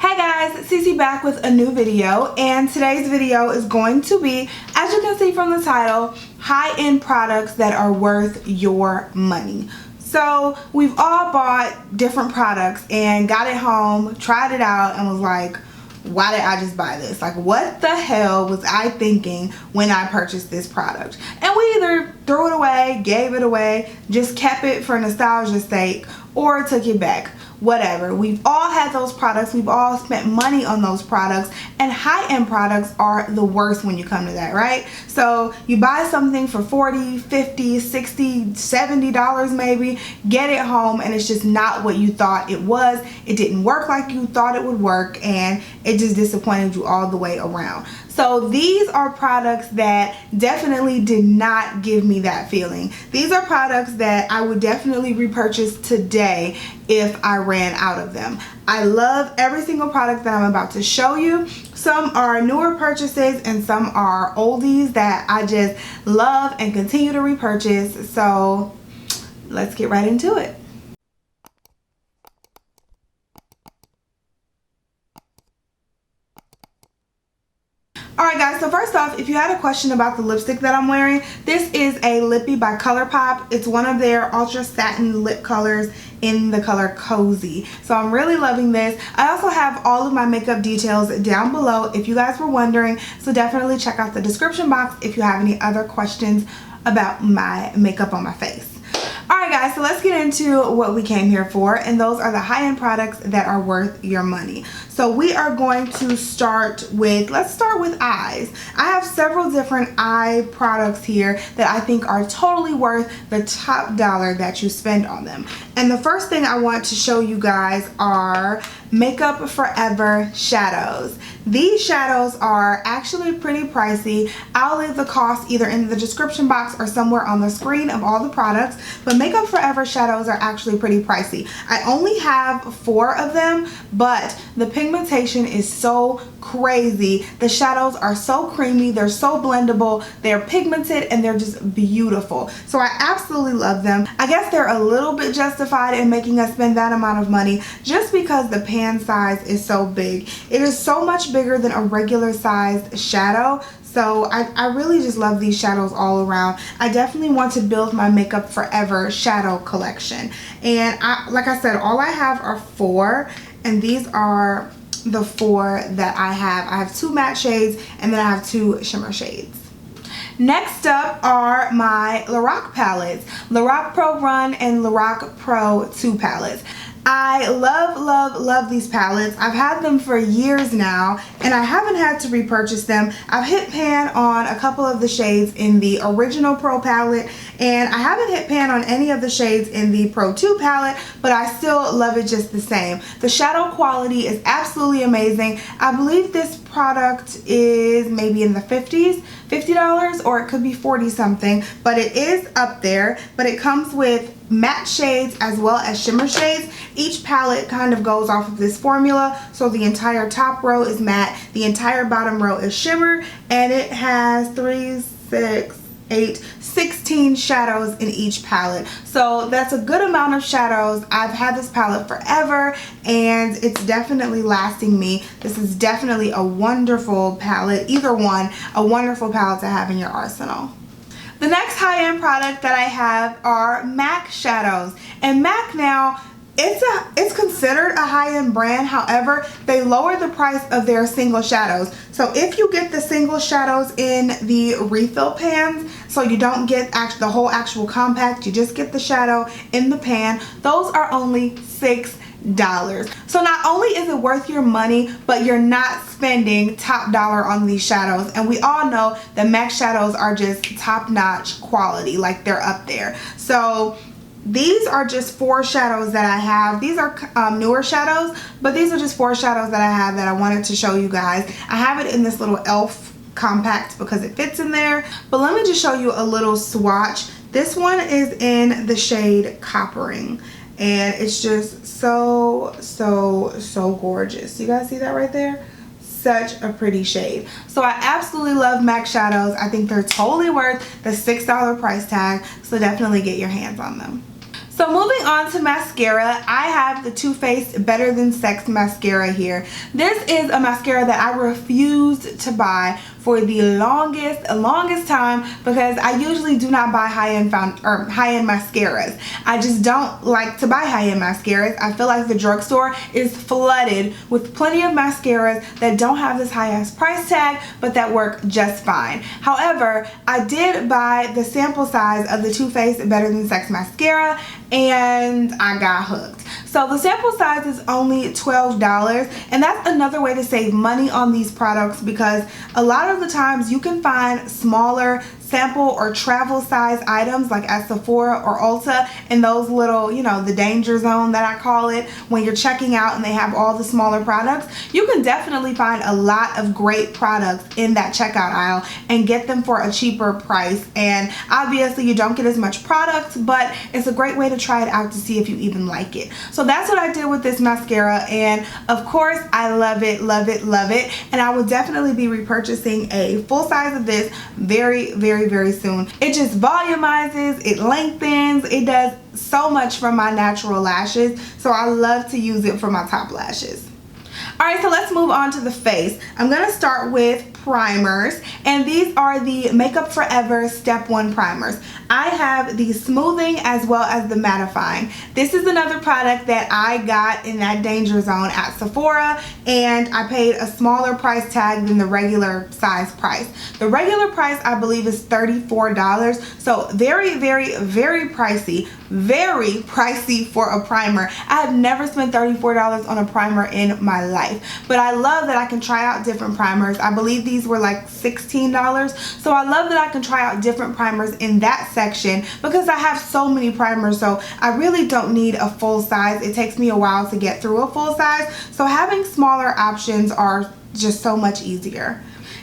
Hey guys, Cece back with a new video, and today's video is going to be, as you can see from the title, high-end products that are worth your money. So we've all bought different products and got it home, tried it out, and was like, why did I just buy this? Like, what the hell was I thinking when I purchased this product? And we either threw it away, gave it away, just kept it for nostalgia's sake, or took it back. Whatever. We've all had those products. We've all spent money on those products, and high-end products are the worst when you come to that, right? So you buy something for $40, $50, $60, $70 maybe, get it home, and it's just not what you thought it was. It didn't work like you thought it would work, and it just disappointed you all the way around. So these are products that definitely did not give me that feeling. These are products that I would definitely repurchase today if I ran out of them. I love every single product that I'm about to show you. Some are newer purchases and some are oldies that I just love and continue to repurchase. So let's get right into it. Alright guys, so first off, if you had a question about the lipstick that I'm wearing, this is a Lippy by ColourPop. It's one of their ultra satin lip colors in the color Cozy. So I'm really loving this. I also have all of my makeup details down below if you guys were wondering, so definitely check out the description box if you have any other questions about my makeup on my face. Alright guys, so let's get into what we came here for, and those are the high-end products that are worth your money. So we are going to start with, let's start with eyes. I have several different eye products here that I think are totally worth the top dollar that you spend on them. And the first thing I want to show you guys are Makeup Forever shadows. These shadows are actually pretty pricey. I'll leave the cost either in the description box or somewhere on the screen of all the products, but Makeup Forever shadows are actually pretty pricey. I only have 4 of them, but the pigmentation is so crazy. The shadows are so creamy, they're so blendable, they're pigmented, and they're just beautiful. So I absolutely love them. I guess they're a little bit justified in making us spend that amount of money just because the pan size is so big. It is so much bigger than a regular sized shadow. So I really just love these shadows all around. I definitely want to build my Makeup Forever shadow collection. And like I said, all I have are 4, and these are the 4 that I have. I have 2 matte shades, and then I have 2 shimmer shades. Next up are my Lorac palettes, Lorac Pro Run and Lorac Pro 2 palettes. I love these palettes. I've had them for years now, and I haven't had to repurchase them. I've hit pan on a couple of the shades in the original Pro palette, and I haven't hit pan on any of the shades in the Pro 2 palette, but I still love it just the same. The shadow quality is absolutely amazing. I believe this product is maybe in the $50, or it could be 40 something, but it is up there. But it comes with matte shades as well as shimmer shades. Each palette kind of goes off of this formula, so the entire top row is matte, the entire bottom row is shimmer, and it has 3, 6, 8, 16 shadows in each palette. So that's a good amount of shadows. I've had this palette forever, and it's definitely lasting me. This is definitely a wonderful palette, either one, a wonderful palette to have in your arsenal. The next high-end product that I have are MAC shadows. And MAC now, it's considered a high-end brand. However, they lower the price of their single shadows. So if you get the single shadows in the refill pans, so you don't get the whole actual compact, you just get the shadow in the pan, those are only $6. So not only is it worth your money, but you're not spending top dollar on these shadows. And we all know that MAC shadows are just top-notch quality, like they're up there. So these are just 4 shadows that I have. These are newer shadows, but these are just 4 shadows that I have that I wanted to show you guys. I have it in this little e.l.f. compact because it fits in there, but let me just show you a little swatch. This one is in the shade Coppering, and it's just so gorgeous. You guys see that right there? Such a pretty shade. So I absolutely love MAC shadows. I think they're totally worth the $6 price tag, so definitely get your hands on them. So moving on to mascara, I have the Too Faced Better Than Sex mascara here. This is a mascara that I refused to buy for the longest time because I usually do not buy high-end mascaras. I just don't like to buy high-end mascaras. I feel like the drugstore is flooded with plenty of mascaras that don't have this high-ass price tag but that work just fine. However, I did buy the sample size of the Too Faced Better Than Sex mascara and I got hooked. So the sample size is only $12, and that's another way to save money on these products because a lot of the times you can find smaller sample or travel size items like at Sephora or Ulta in those little, you know, the danger zone that I call it, when you're checking out and they have all the smaller products. You can definitely find a lot of great products in that checkout aisle and get them for a cheaper price, and obviously you don't get as much product, but it's a great way to try it out to see if you even like it. So that's what I did with this mascara, and of course I love it, love it, love it, and I will definitely be repurchasing a full size of this very soon. It just volumizes, it lengthens, it does so much for my natural lashes, so I love to use it for my top lashes. Alright, so let's move on to the face. I'm going to start with primers, and these are the Makeup Forever Step 1 primers. I have the smoothing as well as the mattifying. This is another product that I got in that danger zone at Sephora, and I paid a smaller price tag than the regular size price. The regular price I believe is $34, so very pricey. Very pricey for a primer. I have never spent $34 on a primer in my life, but I love that I can try out different primers. I believe these were like $16, so I love that I can try out different primers in that section because I have so many primers, so I really don't need a full size. It takes me a while to get through a full size, so having smaller options are just so much easier.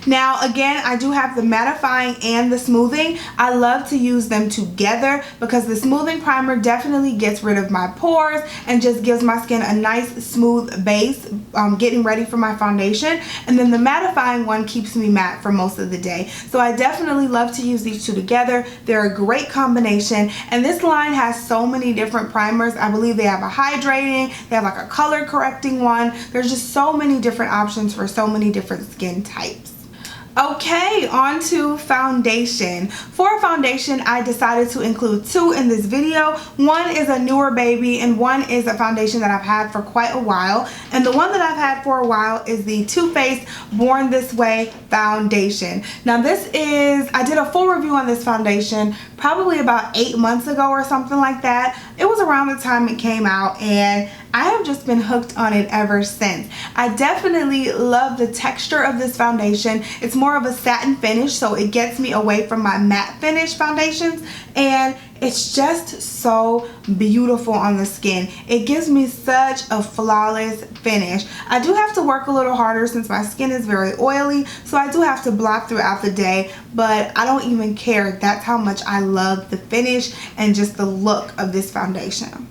Now again, I do have the mattifying and the smoothing. I love to use them together because the smoothing primer definitely gets rid of my pores and just gives my skin a nice smooth base getting ready for my foundation, and then the mattifying one keeps me matte for most of the day. So I definitely love to use these two together. They're a great combination, and this line has so many different primers. I believe they have a hydrating, they have like a color correcting one. There's just so many different options for so many different skin types. Okay, on to foundation. For foundation, I decided to include two in this video. One is a newer baby and one is a foundation that I've had for quite a while. And the one that I've had for a while is the Too Faced Born This Way foundation. Now this is, I did a full review on this foundation probably about 8 months ago or something like that. It was around the time it came out, and I have just been hooked on it ever since. I definitely love the texture of this foundation. It's more of a satin finish, so it gets me away from my matte finish foundations, and it's just so beautiful on the skin. It gives me such a flawless finish. I do have to work a little harder since my skin is very oily, so I do have to block throughout the day, but I don't even care. That's how much I love the finish and just the look of this foundation.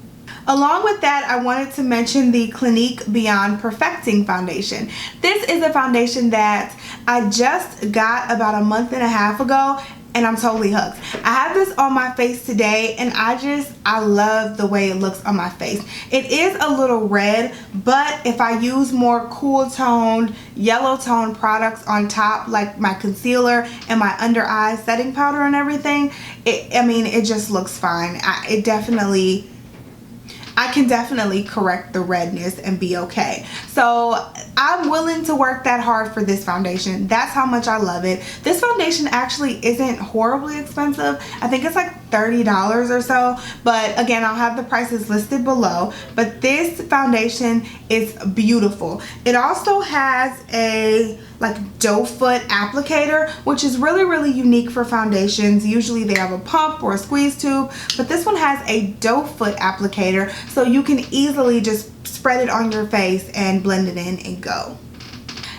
Along with that, I wanted to mention the Clinique Beyond Perfecting Foundation. This is a foundation that I just got about a month and a half ago, and I'm totally hooked. I have this on my face today, and I love the way it looks on my face. It is a little red, but if I use more cool toned, yellow toned products on top, like my concealer and my under eye setting powder and everything, it just looks fine. I can definitely correct the redness and be okay. So I'm willing to work that hard for this foundation. That's how much I love it. This foundation actually isn't horribly expensive. I think it's like $30 or so, but again, I'll have the prices listed below. But this foundation is beautiful. It also has a doe foot applicator, which is really unique for foundations. Usually they have a pump or a squeeze tube, but this one has a doe foot applicator, so you can easily just spread it on your face and blend it in and go.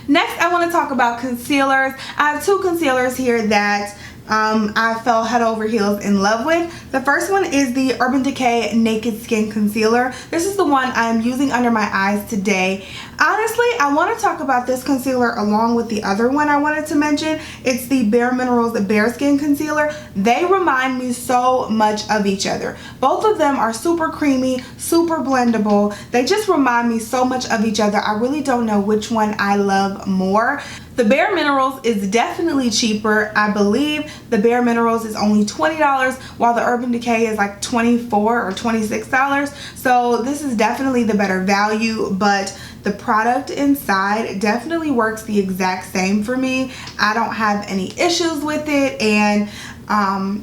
Next, I want to talk about concealers. I have two concealers here that I fell head over heels in love with. The first one is the Urban Decay Naked Skin Concealer. This is the one I'm using under my eyes today. Honestly, I want to talk about this concealer along with the other one I wanted to mention. It's the Bare Minerals Bare Skin Concealer. They remind me so much of each other. Both of them are super creamy, super blendable. They just remind me so much of each other. I really don't know which one I love more. The Bare Minerals is definitely cheaper. I believe the Bare Minerals is only $20 while the Urban Decay is like $24 or $26. So this is definitely the better value, but the product inside definitely works the exact same for me. I don't have any issues with it, and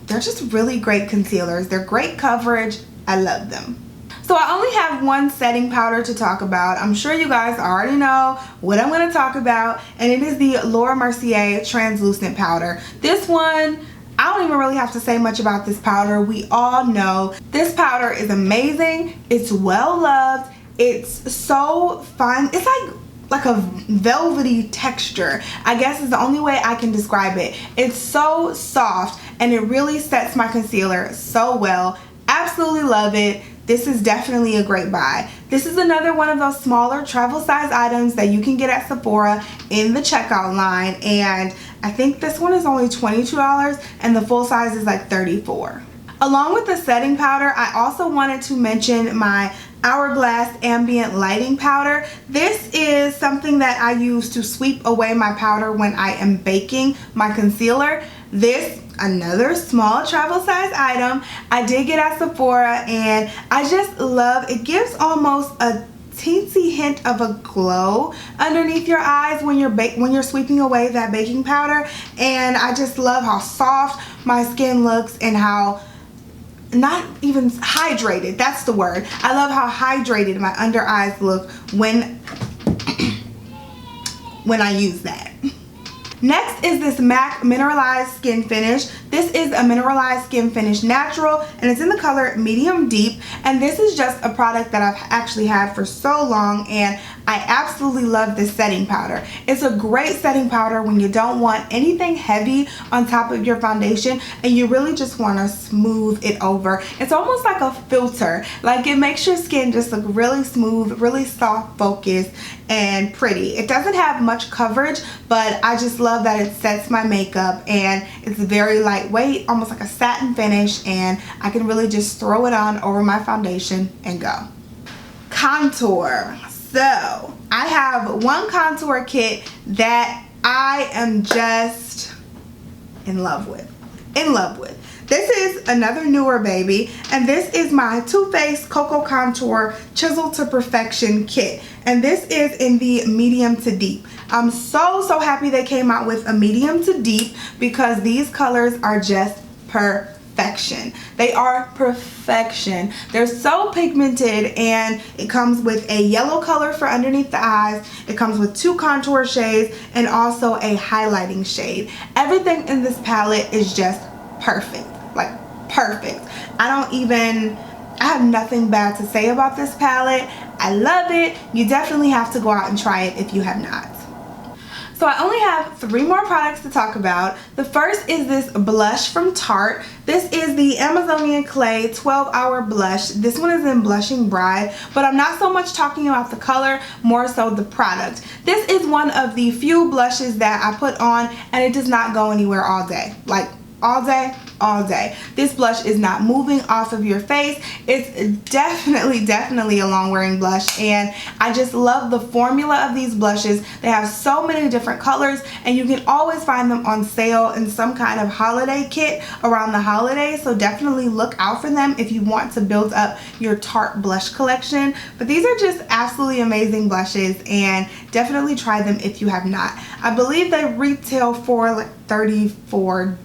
they're just really great concealers. They're great coverage. I love them. So I only have one setting powder to talk about. I'm sure you guys already know what I'm going to talk about, and it is the Laura Mercier Translucent Powder. This one, I don't even really have to say much about this powder. We all know this powder is amazing. It's well loved. It's so fun. It's like a velvety texture, I guess is the only way I can describe it. It's so soft, and it really sets my concealer so well. Absolutely love it. This is definitely a great buy. This is another one of those smaller travel size items that you can get at Sephora in the checkout line, and I think this one is only $22 and the full size is like $34. Along with the setting powder, I also wanted to mention my Hourglass Ambient Lighting Powder. This is something that I use to sweep away my powder when I am baking my concealer. This, another small travel size item, I did get at Sephora, and I just love, it gives almost a teensy hint of a glow underneath your eyes when you're sweeping away that baking powder, and I just love how soft my skin looks and how not even hydrated, that's the word. I love how hydrated my under eyes look when I use that. Next is this MAC Mineralized Skin Finish. This is a Mineralized Skin Finish Natural, and it's in the color Medium Deep, and this is just a product that I've actually had for so long, and I absolutely love this setting powder. It's a great setting powder when you don't want anything heavy on top of your foundation and you really just want to smooth it over. It's almost like a filter. Like, it makes your skin just look really smooth, really soft focused, and pretty. It doesn't have much coverage, but I just love that it sets my makeup, and it's very lightweight, almost like a satin finish, and I can really just throw it on over my foundation and go. Contour. So I have one contour kit that I am just in love with. This is another newer baby, and this is my Too Faced Cocoa Contour Chisel to Perfection kit, and this is in the medium to deep. I'm so happy they came out with a medium to deep because these colors are just perfection. They are perfection. They're so pigmented, and it comes with a yellow color for underneath the eyes. It comes with 2 contour shades and also a highlighting shade. Everything in this palette is just perfect. Like, perfect. I have nothing bad to say about this palette. I love it. You definitely have to go out and try it if you have not. So I only have 3 more products to talk about. The first is this blush from Tarte. This is the Amazonian Clay 12-Hour Blush. This one is in Blushing Bride, but I'm not so much talking about the color, more so the product. This is one of the few blushes that I put on and it does not go anywhere all day. Like, all day. This blush is not moving off of your face. It's definitely a long wearing blush, and I just love the formula of these blushes. They have so many different colors, and you can always find them on sale in some kind of holiday kit around the holidays, so definitely look out for them if you want to build up your Tarte blush collection. But these are just absolutely amazing blushes, and definitely try them if you have not. I believe they retail for like $34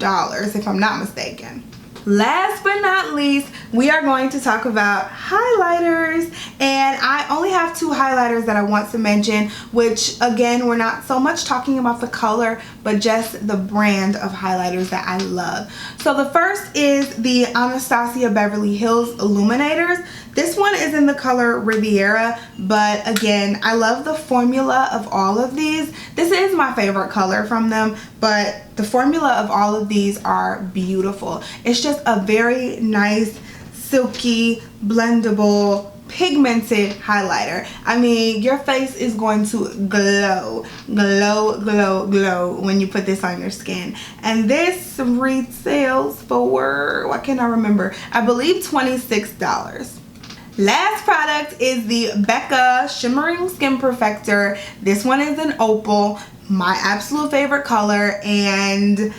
if I'm not mistaken. Last but not least, we are going to talk about highlighters, and I only have two highlighters that I want to mention, which again, we're not so much talking about the color but just the brand of highlighters that I love. So the first is the Anastasia Beverly Hills Illuminators. This one is in the color Riviera, but again, I love the formula of all of these. This is my favorite color from them, but the formula of all of these are beautiful. It's just a very nice, silky, blendable, pigmented highlighter. I mean, your face is going to glow, glow, glow, glow when you put this on your skin. And this retails for, what can I remember? I believe $26. Last product is the Becca Shimmering Skin Perfector. This one is an opal, my absolute favorite color, and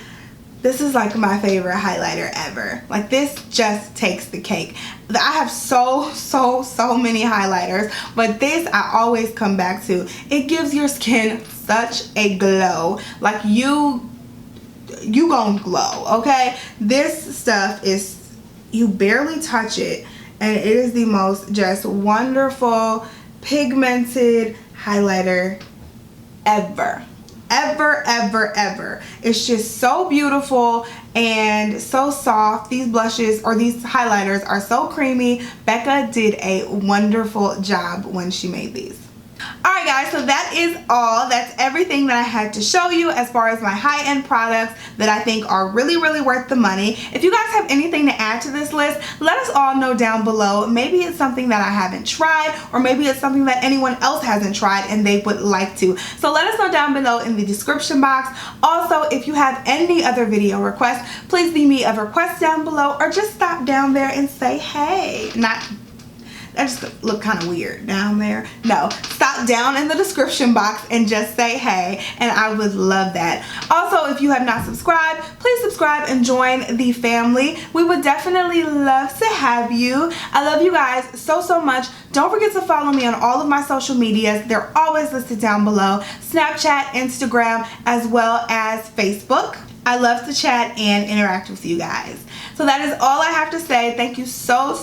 this is like my favorite highlighter ever. Like, this just takes the cake. I have so many highlighters, but this I always come back to. It gives your skin such a glow. Like, you gonna glow, okay? This stuff is, you barely touch it, and it is the most just wonderful pigmented highlighter ever. Ever. It's just so beautiful and so soft. These blushes, or these highlighters, are so creamy. Becca did a wonderful job when she made these. Alright guys, so that is all. That's everything that I had to show you as far as my high-end products that I think are really worth the money. If you guys have anything to add to this list, let us all know down below. Maybe it's something that I haven't tried, or maybe it's something that anyone else hasn't tried and they would like to. So let us know down below in the description box. Also, if you have any other video requests, please leave me a request down below, or just stop down there and say hey. That just look kind of weird down there. No, stop down in the description box and just say hey, and I would love that. Also, if you have not subscribed, please subscribe and join the family. We would definitely love to have you. I love you guys so much. Don't forget to follow me on all of my social medias. They're always listed down below. Snapchat, Instagram, as well as Facebook. I love to chat and interact with you guys. So that is all I have to say. Thank you so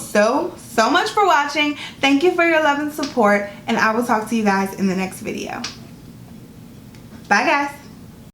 much for watching. Thank you for your love and support, and I will talk to you guys in the next video. Bye guys.